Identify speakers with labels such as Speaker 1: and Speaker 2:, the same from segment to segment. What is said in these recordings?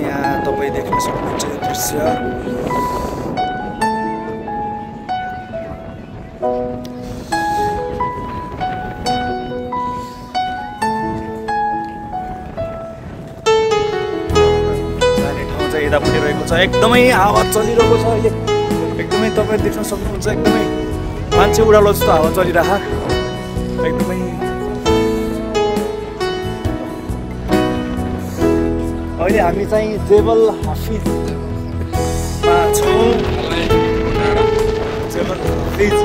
Speaker 1: यहाँ तपाईं देख्न सक्नुहुन्छ यो दृश्य। जाने ठाउँ चाहिँ यतापट्टि रहेको छ। एकदमै हावा चलिरहेको छ अहिले। एकदमै तपाईं देख्न सक्नुहुन्छ, एकदमै मान्छे उडालो जस्तो हावा चलिरहेको एकदमै। अहिले हामी चाहिँ जेबल हाफिजमा छौँ। जेबल हाफिज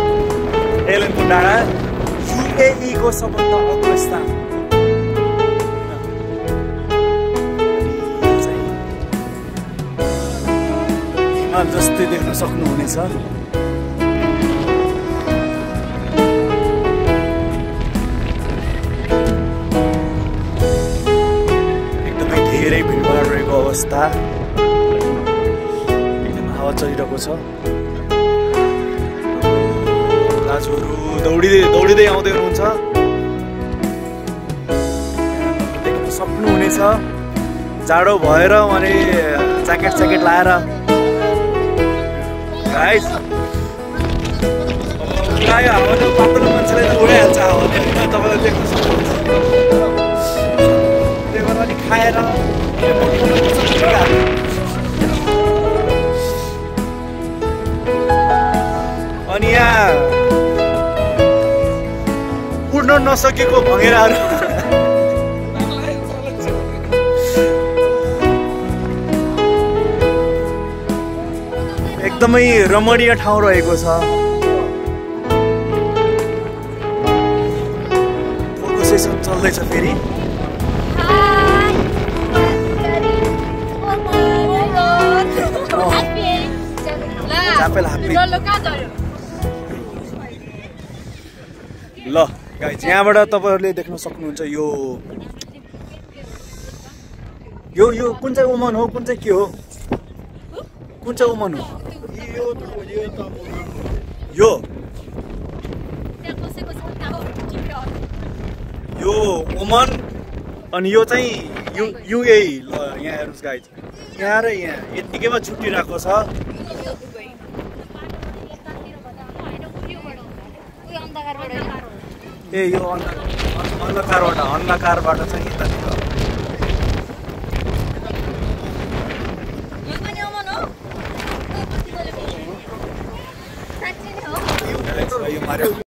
Speaker 1: एलेनको डाँडा, UAE को सबभन्दा अग्लो स्थान। हिमाल जस्तै देख्न सक्नुहुनेछ। धेरै भिडभाड रहेको अवस्था, एकदम हावा चलिरहेको छ। दाजुहरू दौडिँदै आउँदै हुनुहुन्छ, देख्न सक्नुहुनेछ। जाडो भएर उहाँले ज्याकेट लाएर गाइस प्रायः हावाले पातलो मान्छेलाई उडाइहाल्छ हावाले, तपाईँले देख्न सक्नुहुन्छ। खाएर अनि यहाँ उड्न नसकेको भँगेराहरू एकदमै रमणीय ठाउँ रहेको छ। फोटो सेसन चल्दैछ फेरि। ल गाइस, यहाँबाट तपाईहरुले देख्न सक्नुहुन्छ यो कुन चाहिँ ओमन हो, कुन चाहिँ के हो, कुन चाहिँ ओमन हो यो ओमन, अनि यो चाहिँ UAE। ल यहाँ हेर्नुस् गाइस, यहाँ र यहाँ यतिकैमा छुट्टिरहेको छ। ए यो अन्धकारबाट चाहिँ यतातिर यो मार्यो।